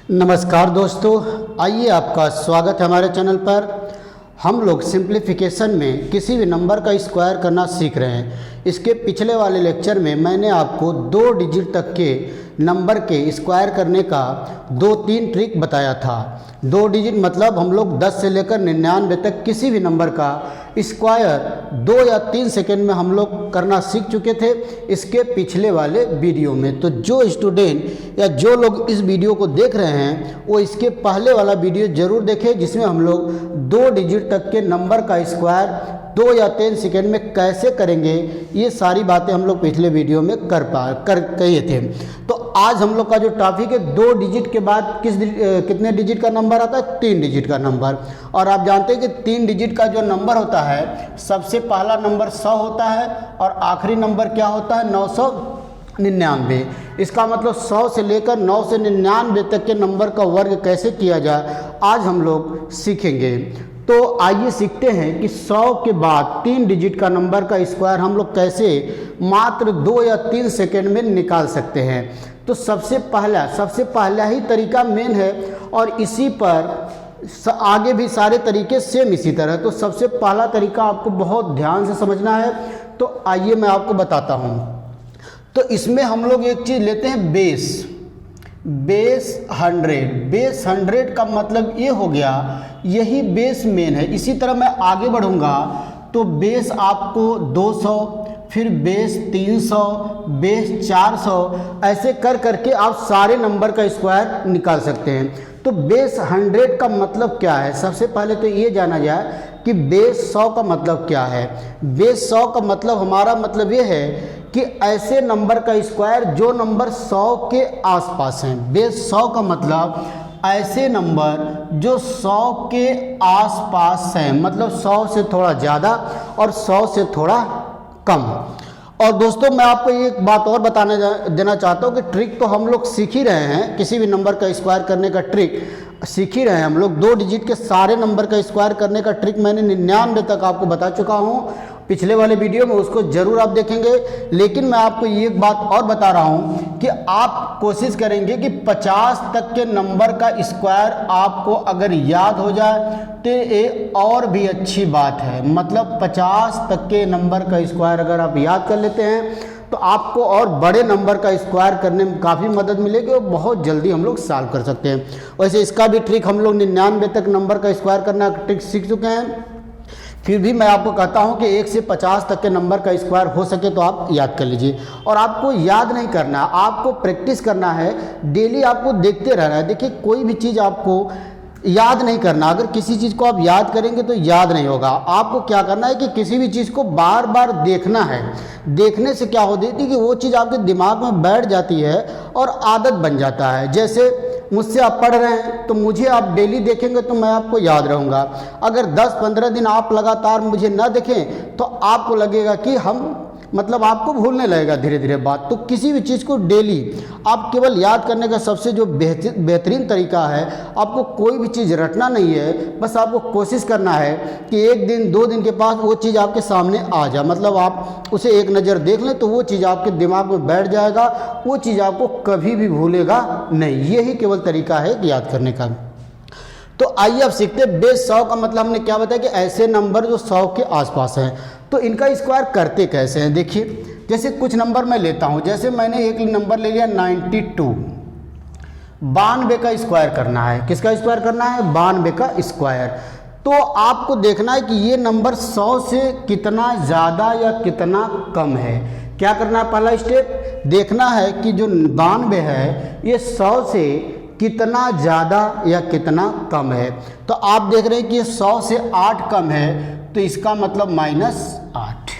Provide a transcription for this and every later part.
नमस्कार दोस्तों, आइए आपका स्वागत है हमारे चैनल पर। हम लोग सिंप्लीफिकेशन में किसी भी नंबर का स्क्वायर करना सीख रहे हैं। इसके पिछले वाले लेक्चर में मैंने आपको 2 डिजिट तक के नंबर के स्क्वायर करने का 2-3 ट्रिक बताया था। 2 डिजिट मतलब हम लोग 10 से लेकर 99 तक किसी भी नंबर का स्क्वायर 2 या 3 सेकेंड में हम लोग करना सीख चुके थे इसके पिछले वाले वीडियो में। तो जो स्टूडेंट या जो लोग इस वीडियो को देख रहे हैं वो इसके पहले वाला वीडियो ज़रूर देखें, जिसमें हम लोग 2 डिजिट तक के नंबर का स्क्वायर 2 या 3 सेकेंड में कैसे करेंगे ये सारी बातें हम लोग पिछले वीडियो में कहे थे। तो आज हम लोग का जो टॉपिक है 2 डिजिट के बाद कितने डिजिट का नंबर आता है? 3 डिजिट का नंबर। और आप जानते हैं कि 3 डिजिट का जो नंबर होता है सबसे पहला नंबर 100 होता है और आखिरी नंबर क्या होता है? 999। इसका मतलब 100 से लेकर 9 से 99 तक के नंबर का वर्ग कैसे किया जाए आज हम लोग सीखेंगे। तो आइए सीखते हैं कि 100 के बाद 3 डिजिट का नंबर का स्क्वायर हम लोग कैसे मात्र 2 या 3 सेकेंड में निकाल सकते हैं। तो सबसे पहला ही तरीका मेन है और इसी पर आगे भी सारे तरीके सेम इसी तरह। तो सबसे पहला तरीका आपको बहुत ध्यान से समझना है। तो आइए मैं आपको बताता हूँ। तो इसमें हम लोग एक चीज़ लेते हैं, बेस 100। बेस 100 का मतलब ये हो गया, यही बेस मेन है। इसी तरह मैं आगे बढ़ूँगा तो बेस आपको 200, फिर बेस 300, बेस 400, ऐसे कर करके आप सारे नंबर का स्क्वायर निकाल सकते हैं। तो बेस 100 का मतलब क्या है? सबसे पहले तो ये जाना जाए कि बेस 100 का मतलब क्या है। बेस 100 का मतलब हमारा मतलब ये है कि ऐसे नंबर का स्क्वायर जो नंबर 100 के आसपास हैं। बेस 100 का मतलब ऐसे नंबर जो 100 के आसपास हैं, मतलब 100 से थोड़ा ज़्यादा और 100 से थोड़ा कम। और दोस्तों मैं आपको एक बात और देना चाहता हूँ कि ट्रिक तो हम लोग सीख ही रहे हैं, किसी भी नंबर का स्क्वायर करने का ट्रिक सीख ही रहे हैं हम लोग। 2 डिजिट के सारे नंबर का स्क्वायर करने का ट्रिक मैंने 99 तक आपको बता चुका हूँ पिछले वाले वीडियो में, उसको ज़रूर आप देखेंगे। लेकिन मैं आपको ये एक बात और बता रहा हूँ कि आप कोशिश करेंगे कि 50 तक के नंबर का स्क्वायर आपको अगर याद हो जाए तो ये और भी अच्छी बात है। मतलब 50 तक के नंबर का स्क्वायर अगर आप याद कर लेते हैं तो आपको और बड़े नंबर का स्क्वायर करने में काफ़ी मदद मिलेगी और बहुत जल्दी हम लोग सॉल्व कर सकते हैं। वैसे इसका भी ट्रिक हम लोग 99 तक नंबर का स्क्वायर करना ट्रिक सीख चुके हैं। फिर भी मैं आपको कहता हूं कि 1 से 50 तक के नंबर का स्क्वायर हो सके तो आप याद कर लीजिए। और आपको याद नहीं करना, आपको प्रैक्टिस करना है, डेली आपको देखते रहना है। देखिए कोई भी चीज़ आपको याद नहीं करना, अगर किसी चीज़ को आप याद करेंगे तो याद नहीं होगा। आपको क्या करना है कि किसी भी चीज़ को बार बार देखना है। देखने से क्या होती है कि वो चीज़ आपके दिमाग में बैठ जाती है और आदत बन जाता है। जैसे मुझसे आप पढ़ रहे हैं तो मुझे आप डेली देखेंगे तो मैं आपको याद रहूँगा। अगर 10-15 दिन आप लगातार मुझे न देखें तो आपको लगेगा कि मतलब आपको भूलने लगेगा धीरे धीरे बात। तो किसी भी चीज़ को डेली आप केवल याद करने का सबसे जो बेहतरीन तरीका है, आपको कोई भी चीज़ रटना नहीं है, बस आपको कोशिश करना है कि 1 दिन 2 दिन के पास वो चीज़ आपके सामने आ जाए। मतलब आप उसे एक नज़र देख लें तो वो चीज़ आपके दिमाग में बैठ जाएगा, वो चीज़ आपको कभी भी भूलेगा नहीं। यही केवल तरीका है याद करने का। तो आइए अब सीखते हैं। बेस 100 का मतलब हमने क्या बताया कि ऐसे नंबर जो 100 के आसपास हैं। तो इनका स्क्वायर करते कैसे हैं? देखिए जैसे कुछ नंबर मैं लेता हूं, जैसे मैंने एक नंबर ले लिया 92। 92 का स्क्वायर करना है। किसका स्क्वायर करना है? 92 का स्क्वायर। तो आपको देखना है कि ये नंबर 100 से कितना ज़्यादा या कितना कम है। क्या करना है? पहला स्टेप देखना है कि जो 92 है ये 100 से कितना ज़्यादा या कितना कम है। तो आप देख रहे हैं कि ये 100 से 8 कम है, तो इसका मतलब -8।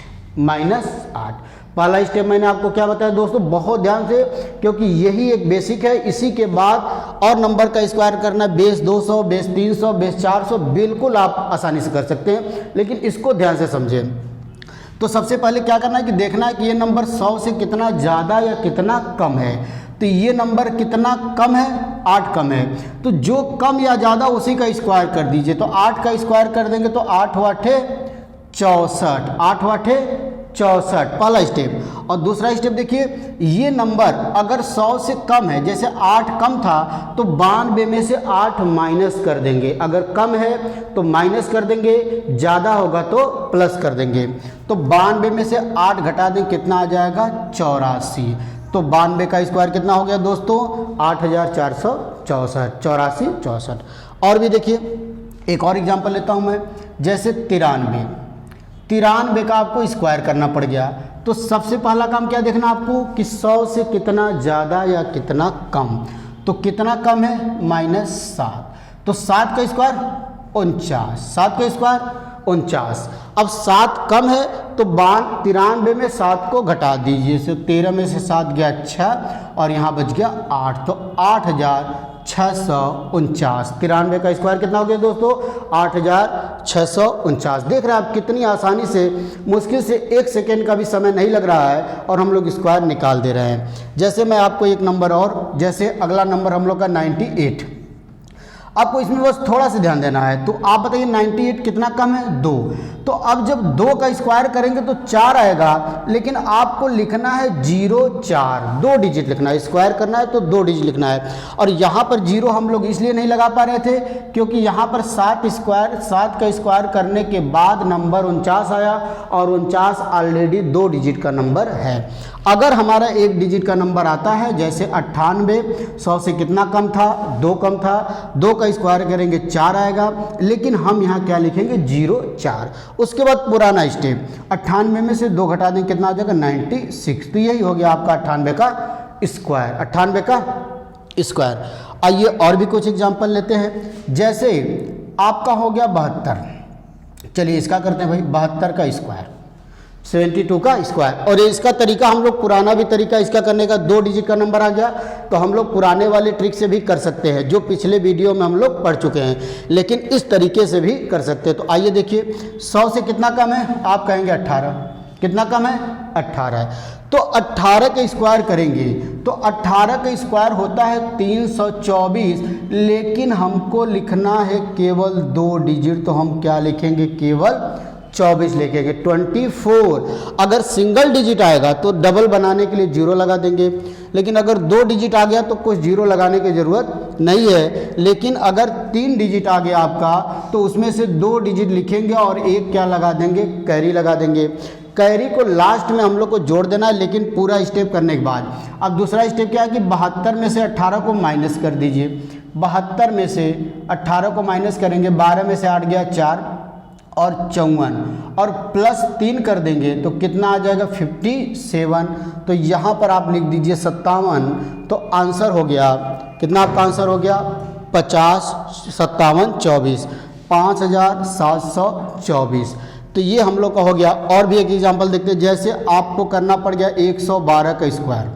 पहला स्टेप मैंने आपको क्या बताया दोस्तों, बहुत ध्यान से, क्योंकि यही एक बेसिक है। इसी के बाद और नंबर का स्क्वायर करना, बेस 200, बेस 300, बेस 400, बिल्कुल आप आसानी से कर सकते हैं, लेकिन इसको ध्यान से समझें। तो सबसे पहले क्या करना है कि देखना है कि ये नंबर 100 से कितना ज़्यादा या कितना कम है। तो ये नंबर कितना कम है? 8 कम है। तो जो कम या ज़्यादा उसी का स्क्वायर कर दीजिए। तो 8 का स्क्वायर कर देंगे तो 8 × 8 = 64, 8 × 8 = 64, पहला स्टेप। और दूसरा स्टेप देखिए, ये नंबर अगर 100 से कम है, जैसे 8 कम था तो 92 में से 8 माइनस कर देंगे, अगर कम है तो माइनस कर देंगे, ज़्यादा होगा तो प्लस कर देंगे। तो 92 में से 8 घटा दें, कितना आ जाएगा 84। तो 92 का स्क्वायर कितना हो गया दोस्तों 8464, 84 64। और भी देखिए एक और एग्जांपल लेता हूं मैं, जैसे 93 का आपको स्क्वायर करना पड़ गया। तो सबसे पहला काम क्या देखना आपको कि 100 से कितना ज़्यादा या कितना कम। तो कितना कम है -7, तो 7 का स्क्वायर 49, 7 का स्क्वायर 49। अब 7 कम है तो 93 में 7 को घटा दीजिए, तो 13 में से 7 गया 6 और यहाँ बच गया 8, तो 8649। 93 का स्क्वायर कितना हो गया दोस्तों 8649। देख रहे हैं आप कितनी आसानी से, मुश्किल से 1 सेकेंड का भी समय नहीं लग रहा है और हम लोग स्क्वायर निकाल दे रहे हैं। जैसे मैं आपको एक नंबर और, जैसे अगला नंबर हम लोग का 98, आपको इसमें बस थोड़ा सा ध्यान देना है। तो आप बताइए 98 कितना कम है 2, तो अब जब 2 का स्क्वायर करेंगे तो 4 आएगा, लेकिन आपको लिखना है 04, 2 डिजिट लिखना है, स्क्वायर करना है तो 2 डिजिट लिखना है। और यहाँ पर 0 हम लोग इसलिए नहीं लगा पा रहे थे क्योंकि यहाँ पर 7 का स्क्वायर करने के बाद नंबर 49 आया और 49 ऑलरेडी 2 डिजिट का नंबर है। अगर हमारा 1 डिजिट का नंबर आता है, जैसे 98, 100 से कितना कम था 2 कम था, 2 का स्क्वायर करेंगे 4 आएगा, लेकिन हम यहाँ क्या लिखेंगे 04। उसके बाद पुराना स्टेप, 98 में से 2 घटा दें, कितना आ जाएगा 96। तो यही हो गया आपका 98 का स्क्वायर, 98 का स्क्वायर। आइए और भी कुछ एग्जाम्पल लेते हैं, जैसे आपका हो गया 72, चलिए इसका करते हैं भाई 72 का स्क्वायर, 72 का स्क्वायर। और इसका तरीका हम लोग, पुराना भी तरीका इसका करने का, 2 डिजिट का नंबर आ गया तो हम लोग पुराने वाले ट्रिक से भी कर सकते हैं, जो पिछले वीडियो में हम लोग पढ़ चुके हैं, लेकिन इस तरीके से भी कर सकते हैं। तो आइए देखिए 100 से कितना कम है, आप कहेंगे 18, कितना कम है 18, तो 18 के स्क्वायर करेंगे तो 18 का स्क्वायर होता है 324, लेकिन हमको लिखना है केवल 2 डिजिट, तो हम क्या लिखेंगे केवल 24 लिखेंगे, 24। अगर सिंगल डिजिट आएगा तो डबल बनाने के लिए 0 लगा देंगे, लेकिन अगर 2 डिजिट आ गया तो कुछ 0 लगाने की ज़रूरत नहीं है। लेकिन अगर 3 डिजिट आ गया आपका तो उसमें से 2 डिजिट लिखेंगे और एक क्या लगा देंगे, कैरी लगा देंगे। कैरी को लास्ट में हम लोग को जोड़ देना है, लेकिन पूरा स्टेप करने के बाद। अब दूसरा स्टेप क्या है कि 72 में से 18 को माइनस कर दीजिए, 72 में से 18 को माइनस करेंगे, 12 में से 8 गया 4 और 54 और प्लस 3 कर देंगे तो कितना आ जाएगा 57। तो यहाँ पर आप लिख दीजिए 57, तो आंसर हो गया कितना, आपका आंसर हो गया 50, 57, 24, 5724। तो ये हम लोग का हो गया। और भी एक एग्जांपल देखते हैं, जैसे आपको करना पड़ गया 112 का स्क्वायर,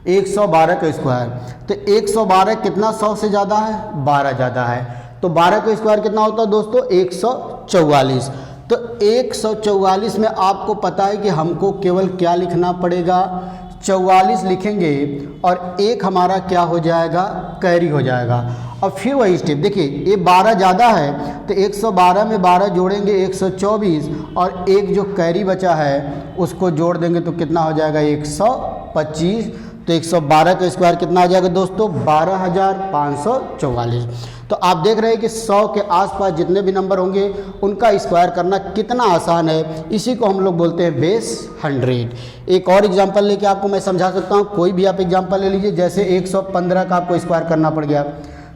112 का स्क्वायर। तो 112 कितना 100 से ज़्यादा है, 12 ज़्यादा है, तो 12 का स्क्वायर कितना होता है दोस्तों 144। तो 144 में आपको पता है कि हमको केवल क्या लिखना पड़ेगा, 44 लिखेंगे और एक हमारा क्या हो जाएगा, कैरी हो जाएगा। और फिर वही स्टेप देखिए, ये 12 ज़्यादा है तो 112 में 12 जोड़ेंगे 124 और एक जो कैरी बचा है उसको जोड़ देंगे तो कितना हो जाएगा 125। तो 112 का स्क्वायर कितना आ जाएगा दोस्तों 12544। तो आप देख रहे हैं कि 100 के आसपास जितने भी नंबर होंगे उनका स्क्वायर करना कितना आसान है। इसी को हम लोग बोलते हैं बेस 100। एक और एग्जांपल लेके आपको मैं समझा सकता हूँ, कोई भी आप एग्जांपल ले लीजिए। जैसे 115 का आपको स्क्वायर करना पड़ गया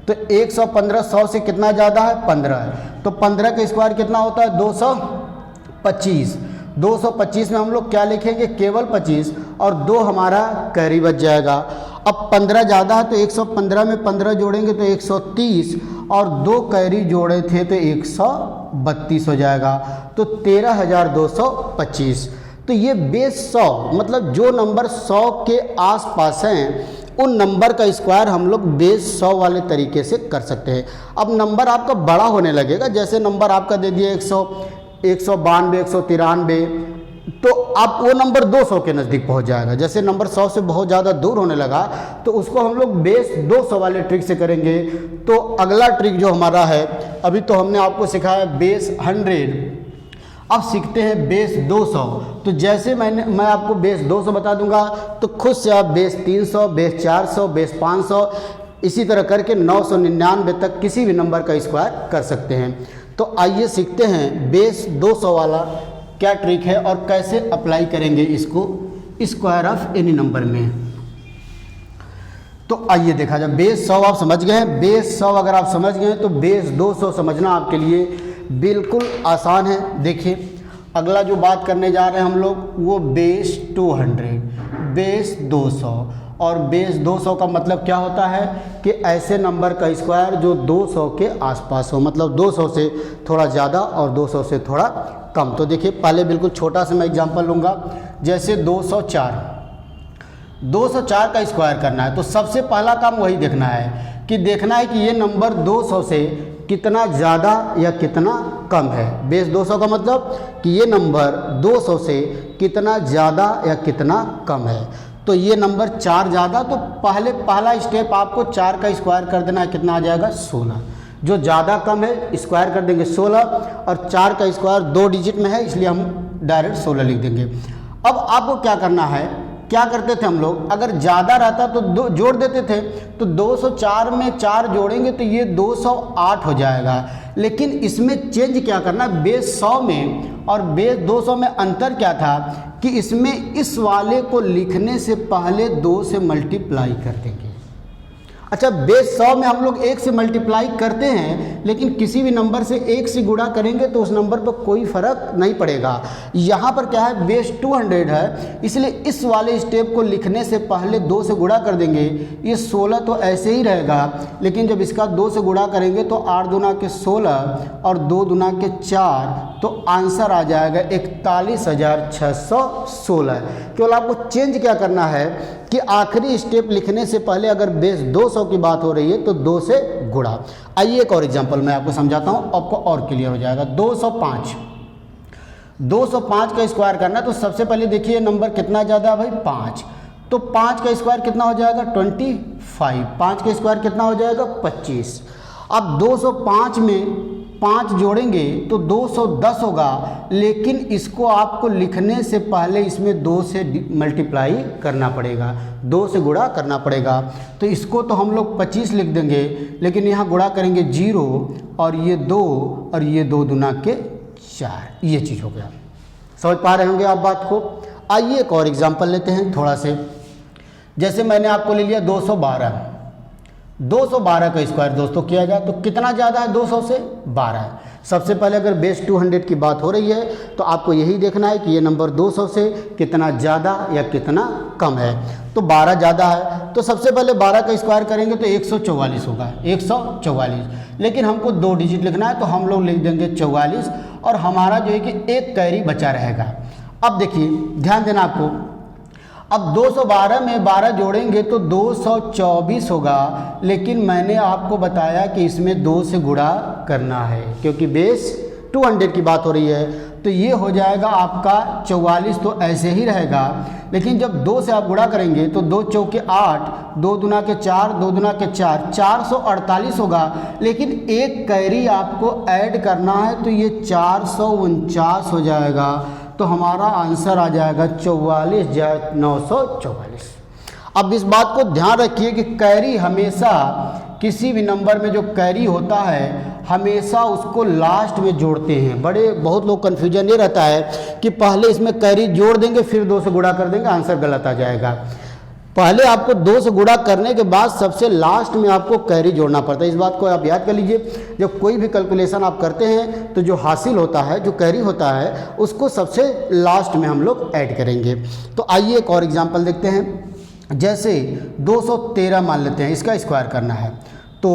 तो 115 100 से कितना ज़्यादा है 15 है, तो 15 का स्क्वायर कितना होता है 225। 225 में हम लोग क्या लिखेंगे केवल 25 और 2 हमारा कैरी बच जाएगा। अब 15 ज़्यादा है तो 115 में 15 जोड़ेंगे तो 130 और 2 कैरी जोड़े थे तो 132 हो जाएगा, तो 13225। तो ये बेस 100 मतलब जो नंबर 100 के आसपास हैं उन नंबर का स्क्वायर हम लोग बेस 100 वाले तरीके से कर सकते हैं। अब नंबर आपका बड़ा होने लगेगा, जैसे नंबर आपका दे दिया 100, 192, 193, तो आप वो नंबर 200 के नज़दीक पहुंच जाएगा। जैसे नंबर 100 से बहुत ज़्यादा दूर होने लगा तो उसको हम लोग बेस 200 वाले ट्रिक से करेंगे। तो अगला ट्रिक जो हमारा है, अभी तो हमने आपको सिखाया बेस 100, अब सीखते हैं बेस 200। तो जैसे मैं आपको बेस 200 बता दूंगा तो खुद से आप बेस 300, बेस 400, बेस 500 इसी तरह करके 999 तक किसी भी नंबर का स्क्वायर कर सकते हैं। तो आइए सीखते हैं बेस 200 वाला क्या ट्रिक है और कैसे अप्लाई करेंगे इसको स्क्वायर ऑफ एनी नंबर में। तो आइए देखा जाए, बेस 100 आप समझ गए हैं। बेस 100 अगर आप समझ गए तो बेस 200 समझना आपके लिए बिल्कुल आसान है। देखिए अगला जो बात करने जा रहे हैं हम लोग वो बेस 200, बेस 200। और बेस 200 का मतलब क्या होता है कि ऐसे नंबर का स्क्वायर जो 200 के आसपास हो, मतलब 200 से थोड़ा ज़्यादा और 200 से थोड़ा कम। तो देखिए पहले बिल्कुल छोटा सा मैं एग्जांपल लूँगा, जैसे 204 का स्क्वायर करना है। तो सबसे पहला काम वही देखना है कि ये नंबर 200 से कितना ज़्यादा या कितना कम है। बेस 200 का मतलब कि ये नंबर 200 से कितना ज़्यादा या कितना कम है। तो ये नंबर 4 ज़्यादा, तो पहला स्टेप आपको 4 का स्क्वायर कर देना है, कितना आ जाएगा 16। जो ज़्यादा कम है स्क्वायर कर देंगे 16 और 4 का स्क्वायर 2 डिजिट में है इसलिए हम डायरेक्ट 16 लिख देंगे। अब आपको क्या करना है, क्या करते थे हम लोग, अगर ज़्यादा रहता तो जोड़ देते थे। तो 204 में 4 जोड़ेंगे तो ये 208 हो जाएगा। लेकिन इसमें चेंज क्या करना, बेस 100 में और बेस 200 में अंतर क्या था कि इसमें इस वाले को लिखने से पहले 2 से मल्टीप्लाई कर देंगे। अच्छा, बेस 100 में हम लोग 1 से मल्टीप्लाई करते हैं, लेकिन किसी भी नंबर से 1 से गुणा करेंगे तो उस नंबर पर कोई फ़र्क नहीं पड़ेगा। यहाँ पर क्या है, बेस 200 है इसलिए इस वाले स्टेप को लिखने से पहले 2 से गुणा कर देंगे। ये 16 तो ऐसे ही रहेगा, लेकिन जब इसका 2 से गुणा करेंगे तो 8 दूना के 16 और 2 दूना के 4, तो आंसर आ जाएगा 41,616। केवल आपको चेंज क्या करना है कि आखिरी स्टेप लिखने से पहले अगर बेस 200 की बात हो रही है तो 2 से गुणा। आइए एक और एग्जांपल मैं आपको समझाता हूं, आपको और क्लियर हो जाएगा। 205 का स्क्वायर करना है। तो सबसे पहले देखिए नंबर कितना ज़्यादा है भाई, 5। तो 5 का स्क्वायर कितना हो जाएगा 25। 5 का स्क्वायर कितना हो जाएगा 25। अब 205 में 5 जोड़ेंगे तो 210 होगा, लेकिन इसको आपको लिखने से पहले इसमें 2 से मल्टीप्लाई करना पड़ेगा, 2 से गुणा करना पड़ेगा। तो इसको तो हम लोग 25 लिख देंगे, लेकिन यहाँ गुणा करेंगे 0 और ये 2 और ये 2 दूना के 4, ये चीज़ हो गया। समझ पा रहे होंगे आप बात को। आइए एक और एग्जाम्पल लेते हैं थोड़ा से। जैसे मैंने आपको ले लिया 212 का स्क्वायर दोस्तों किया जाए तो कितना ज़्यादा है 200 से, 12 है। सबसे पहले अगर बेस 200 की बात हो रही है तो आपको यही देखना है कि ये नंबर 200 से कितना ज़्यादा या कितना कम है। तो 12 ज़्यादा है, तो सबसे पहले 12 का स्क्वायर करेंगे तो 144 होगा, 144। लेकिन हमको 2 डिजिट लिखना है तो हम लोग लिख देंगे 44 और हमारा जो है कि एक कैरी बचा रहेगा। अब देखिए ध्यान देना आपको, अब 212 में 12 जोड़ेंगे तो 224 होगा, लेकिन मैंने आपको बताया कि इसमें 2 से गुणा करना है क्योंकि बेस 200 की बात हो रही है। तो ये हो जाएगा आपका 44, तो ऐसे ही रहेगा। लेकिन जब 2 से आप गुणा करेंगे तो 2 चौके 8, 2 दूना के 4, 2 दूना के 4, 448 होगा। लेकिन एक कैरी आपको ऐड करना है तो ये 449 हो जाएगा। तो हमारा आंसर आ जाएगा 44,944। अब इस बात को ध्यान रखिए कि कैरी हमेशा किसी भी नंबर में जो कैरी होता है हमेशा उसको लास्ट में जोड़ते हैं। बहुत लोग कन्फ्यूजन ये रहता है कि पहले इसमें कैरी जोड़ देंगे फिर 2 से गुणा कर देंगे, आंसर गलत आ जाएगा। पहले आपको 2 से गुणा करने के बाद सबसे लास्ट में आपको कैरी जोड़ना पड़ता है। इस बात को आप याद कर लीजिए। जब कोई भी कैलकुलेशन आप करते हैं तो जो हासिल होता है, जो कैरी होता है, उसको सबसे लास्ट में हम लोग ऐड करेंगे। तो आइए एक और एग्जांपल देखते हैं। जैसे 213 मान लेते हैं, इसका स्क्वायर करना है तो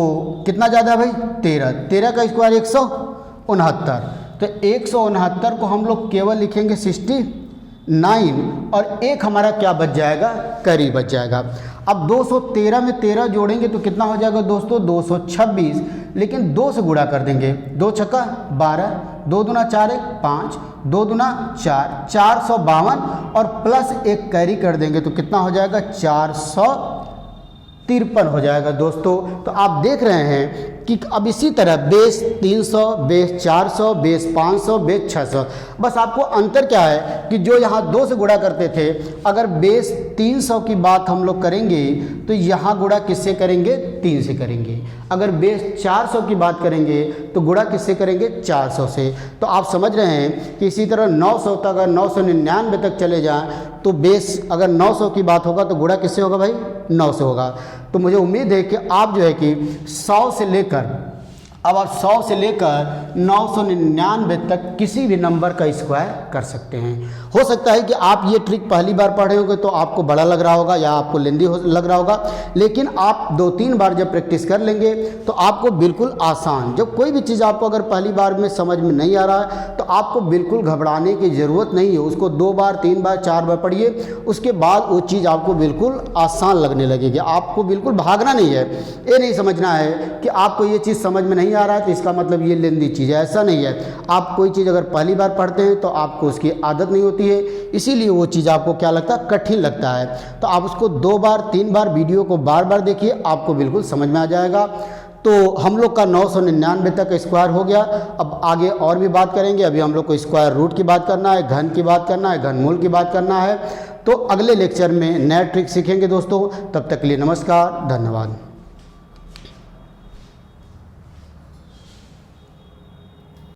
कितना ज़्यादा है भाई 13 का स्क्वायर 169। तो 169 को हम लोग केवल लिखेंगे 69 और एक हमारा क्या बच जाएगा, कैरी बच जाएगा। अब 213 में 13 जोड़ेंगे तो कितना हो जाएगा दोस्तों 226, लेकिन 2 से गुणा कर देंगे, 2 छक्का 12, 2 दूना 4 1 5, 2 दूना 4, 452 और प्लस एक कैरी कर देंगे तो कितना हो जाएगा 453 हो जाएगा दोस्तों। तो आप देख रहे हैं कि अब इसी तरह बेस 300, बेस 400, बेस 500, बेस 600, बस आपको अंतर क्या है कि जो यहाँ 2 से गुणा करते थे, अगर बेस 300 की बात हम लोग करेंगे तो यहाँ गुणा किससे करेंगे, 3 से करेंगे। अगर बेस 400 की बात करेंगे तो गुणा किससे करेंगे, 400 से। तो आप समझ रहे हैं कि इसी तरह 900 तक, अगर 999 तक चले जाएं तो बेस अगर 900 की बात होगा तो गुणा किससे होगा भाई, 9 से होगा। तो मुझे उम्मीद है कि आप जो है कि 100 से लेकर, अब आप 100 से लेकर 999 तक किसी भी नंबर का स्क्वायर कर सकते हैं। हो सकता है कि आप ये ट्रिक पहली बार पढ़े होंगे तो आपको बड़ा लग रहा होगा या आपको लेंदी लग रहा होगा, लेकिन आप 2-3 बार जब प्रैक्टिस कर लेंगे तो आपको बिल्कुल आसान, जब कोई भी चीज़ आपको अगर पहली बार में समझ में नहीं आ रहा है तो आपको बिल्कुल घबराने की ज़रूरत नहीं है। उसको 2 बार, 3 बार, 4 बार पढ़िए, उसके बाद वो चीज़ आपको बिल्कुल आसान लगने लगेगी। आपको बिल्कुल भागना नहीं है, ये नहीं समझना है कि आपको ये चीज़ समझ में नहीं आ रहा है तो इसका मतलब ये लेंदी चीज़ है, ऐसा नहीं है। आप कोई चीज़ अगर पहली बार पढ़ते हैं तो आपको उसकी आदत नहीं होती है, इसीलिए वो चीज़ आपको क्या लगता है, कठिन लगता है। तो आप उसको 2 बार, 3 बार वीडियो को बार बार देखिए, आपको बिल्कुल समझ में आ जाएगा। तो हम लोग का 999 तक स्क्वायर हो गया। अब आगे और भी बात करेंगे। अभी हम लोग को स्क्वायर रूट की बात करना है, घन की बात करना है, घनमूल की बात करना है। तो अगले लेक्चर में नया ट्रिक सीखेंगे दोस्तों। तब तक के लिए नमस्कार, धन्यवाद।